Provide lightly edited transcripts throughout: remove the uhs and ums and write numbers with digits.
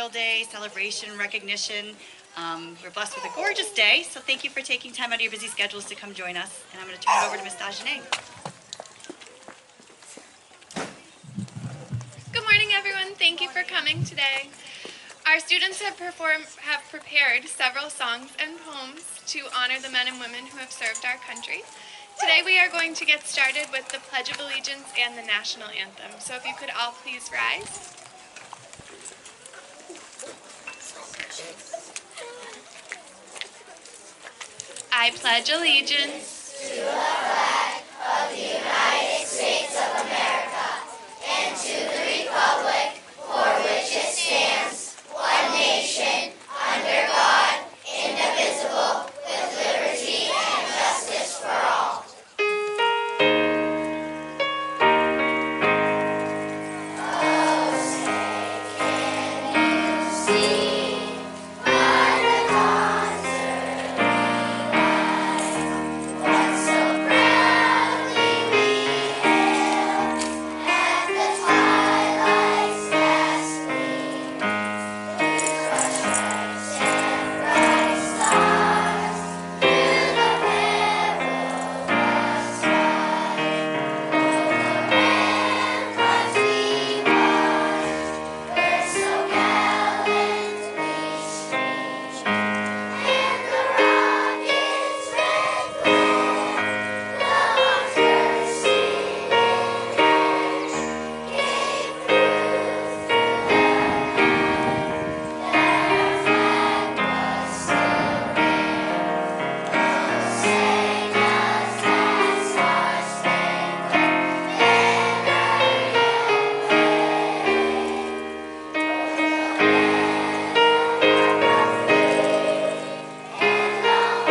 Day celebration recognition. We're blessed with a gorgeous day, so thank you for taking time out of your busy schedules to come join us. And I'm going to turn it over to Ms. Dagenet. Good morning, everyone. Thank you for coming today. Our students have prepared several songs and poems to honor the men and women who have served our country. Today we are going to get started with the Pledge of Allegiance and the National Anthem. So if you could all please rise. I pledge allegiance to the flag of the United States of America and to the republic for which it stands, one nation, under God, indivisible, with liberty and justice for all. Oh, say, can you see by the dawn's early light what so proudly we hailed at the twilight's last gleam, through stripes and bright stars, through the perilous fight, o'er the ramparts we marched, where so gallantly streamed, and the rocket's red glare, the arms bursting in air, gave proof through the night that our flag was still there. Oh, say does that star-spangled banner yet wave o'er the land of the free and the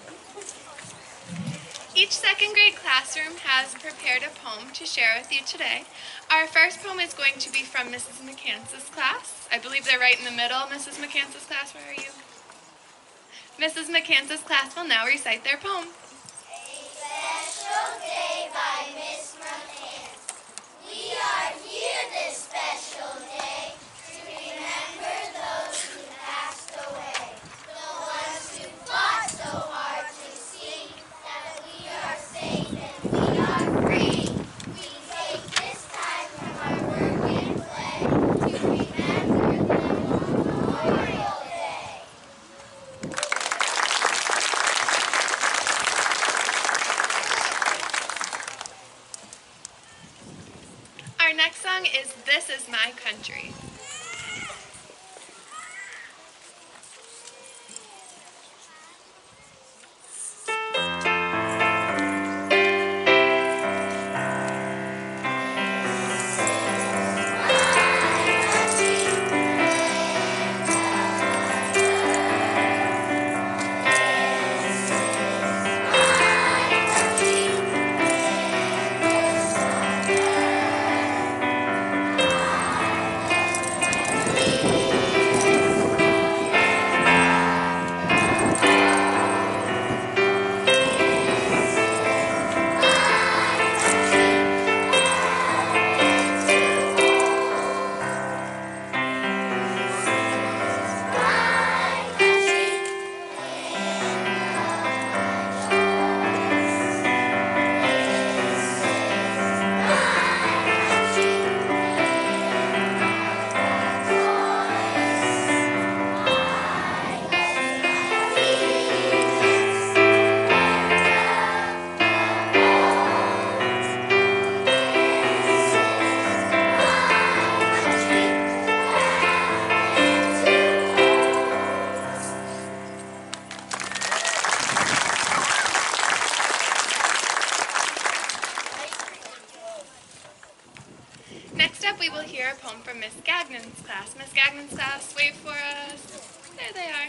home of the brave? Each second grade classroom has prepared a poem to share with you today. Our first poem is going to be from Mrs. McCance's class. I believe they're right in the middle. Mrs. McCance's class, where are you? Mrs. McCance's class will now recite their poem. A special day by Miss McCance. We are here this special day to remember those who passed away, the ones who fought so hard to see that we are safe and we are free. We take this time from our work and play to remember them on Memorial Day. Our next song is This Is My Country. Next up, we will hear a poem from Miss Gagnon's class. Miss Gagnon's class, wave for us. There they are.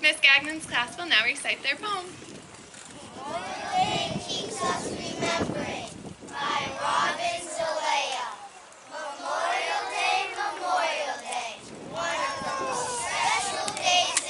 Miss Gagnon's class will now recite their poem. Memorial Day keeps us remembering by Robin Zelaya. Memorial Day, one of the most special days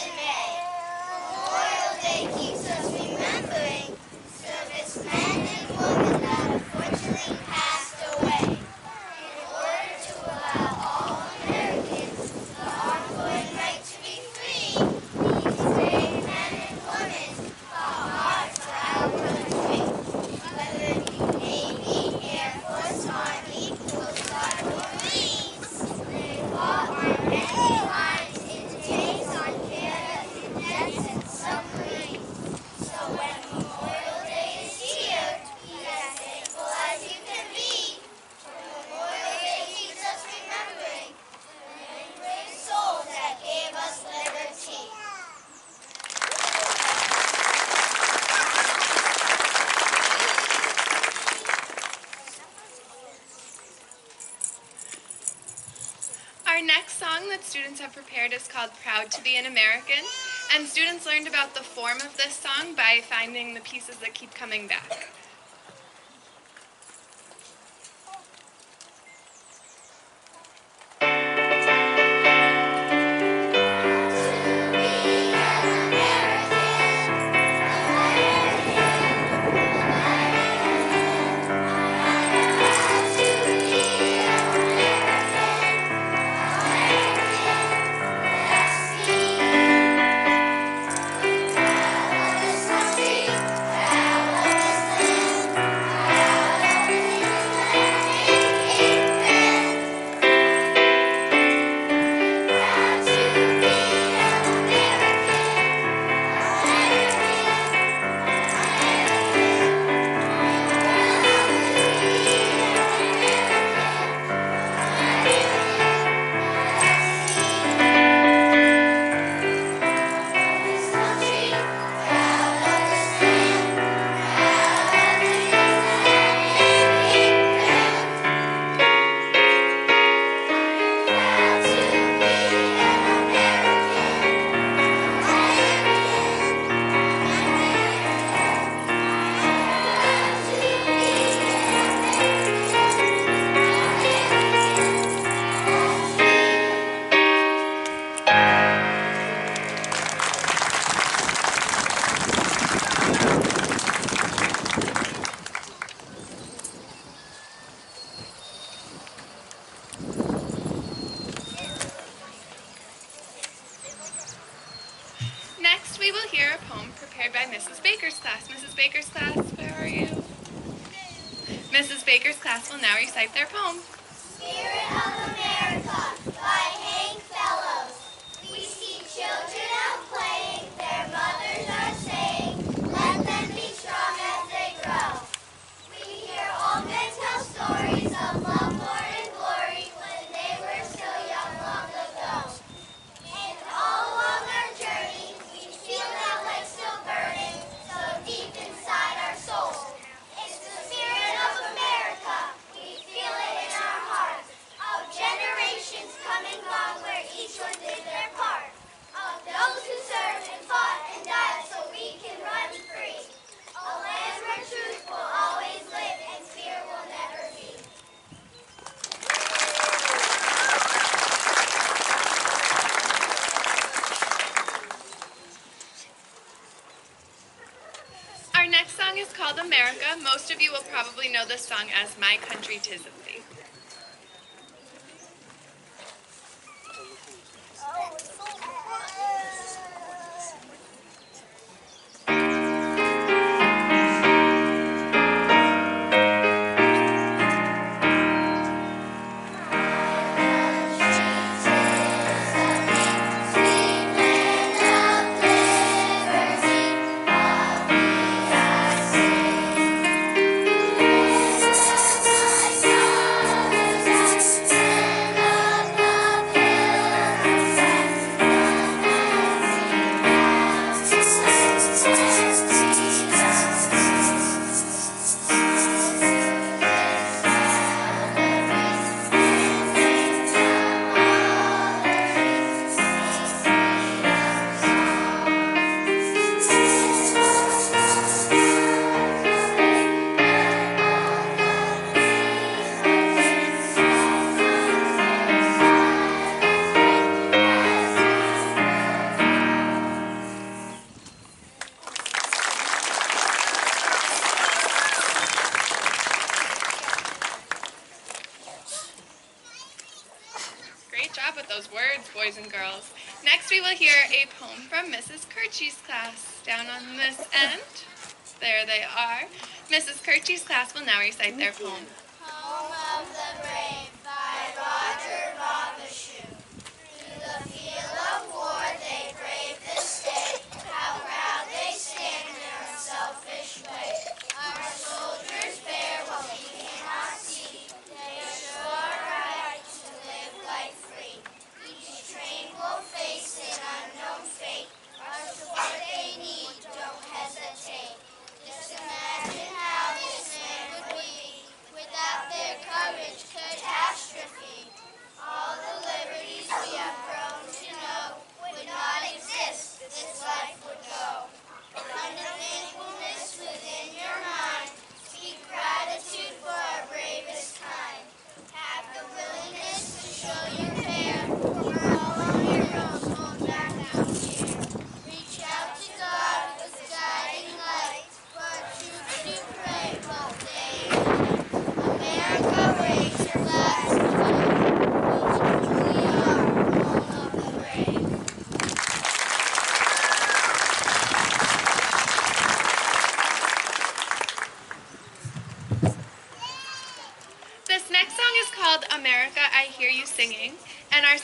next song that students have prepared is called Proud to Be an American, and students learned about the form of this song by finding the pieces that keep coming back. Next, we will hear a poem prepared by Mrs. Baker's class. Mrs. Baker's class, where are you? Mrs. Baker's class will now recite their poem. Spirit of America by Hank Fellows. We see children out playing, their mothers are saying, let them be strong as they grow. We hear old men tell stories of love, war, and glory when they were still young long ago. And all along our journey, we feel that light still burning so deep inside our souls. It's the spirit of America. We feel it in our hearts. Of generations come and gone where each one did their part. Of those who served and fought and died so we can run free. A land where truth will always live and fear will never be. Our next song is called America. Most of you will probably know this song as My Country 'Tis of Thee. Great job with those words, boys and girls. Next, we will hear a poem from Mrs. Kirchy's class. Down on this end. There they are. Mrs. Kirchy's class will now recite their poem. Home of the Brave by Roger Bobashu. Through the field of war they brave this day. How proud they stand in their unselfish way. Our soldiers bear what we cannot see. They assure our right to live life free. Each train will face an unknown fate. Our support they need, don't hesitate. Just imagine how this land would be without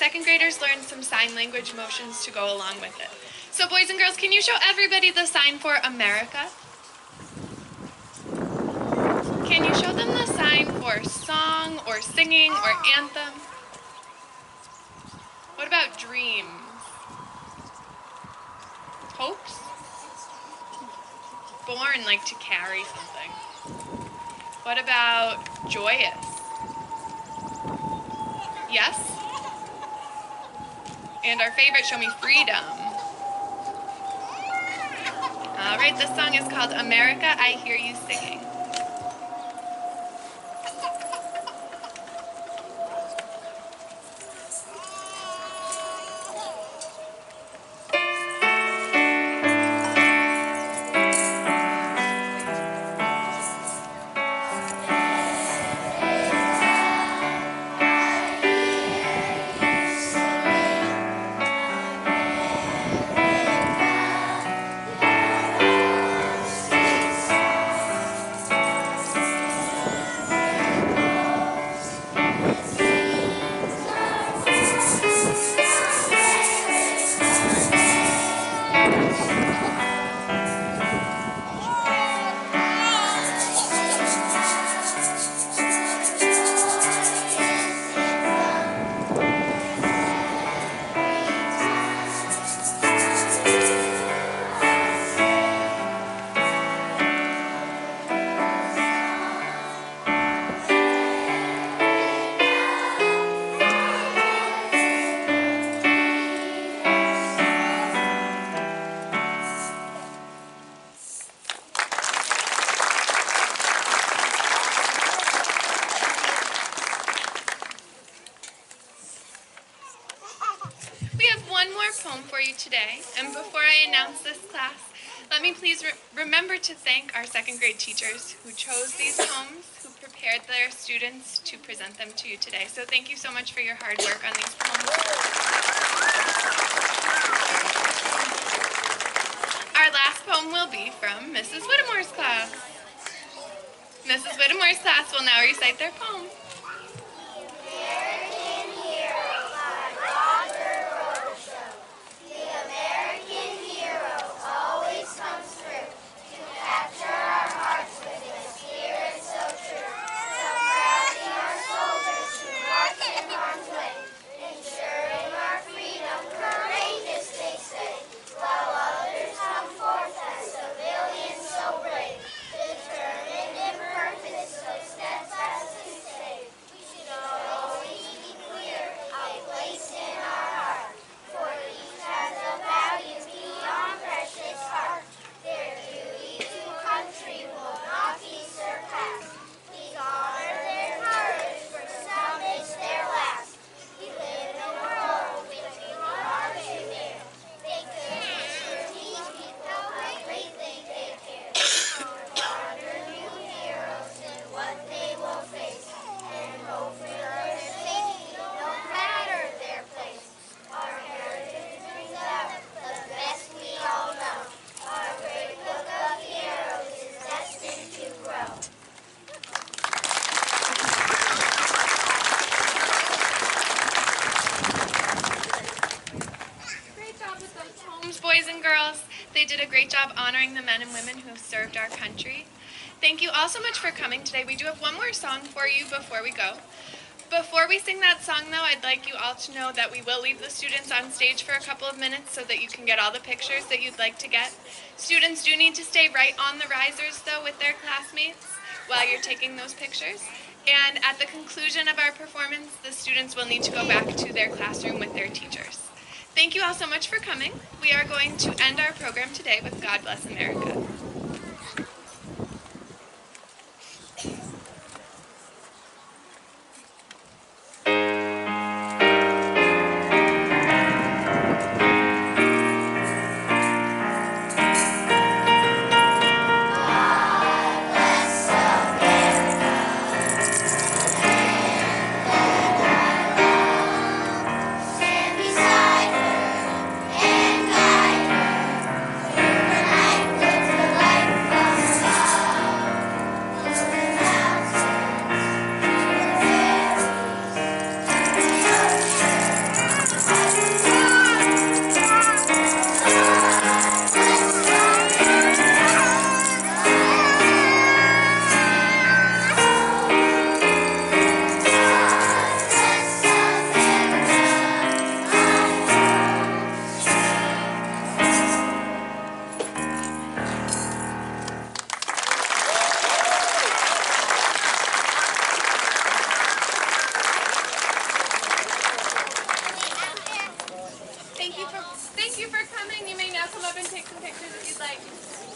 second graders learned some sign language motions to go along with it. So boys and girls, can you show everybody the sign for America? Can you show them the sign for song or singing or anthem? What about dreams? Hopes? Born like to carry something. What about joyous? Yes? And our favorite, show me freedom. All right, this song is called America, I Hear You Singing. We have one more poem for you today, and before I announce this class, let me please remember to thank our second grade teachers who chose these poems, who prepared their students to present them to you today. So thank you so much for your hard work on these poems. Our last poem will be from Mrs. Whittemore's class. Mrs. Whittemore's class will now recite their poem. Boys and girls, they did a great job honoring the men and women who have served our country. Thank you all so much for coming today. We do have one more song for you before we go. Before we sing that song, though, I'd like you all to know that we will leave the students on stage for a couple of minutes so that you can get all the pictures that you'd like to get. Students do need to stay right on the risers, though, with their classmates while you're taking those pictures. And at the conclusion of our performance, the students will need to go back to their classroom with their teachers. Thank you all so much for coming. We are going to end our program today with God Bless America. Beside her and guide her through the night with the light. Thank you for coming. You may now come up and take some pictures if you'd like.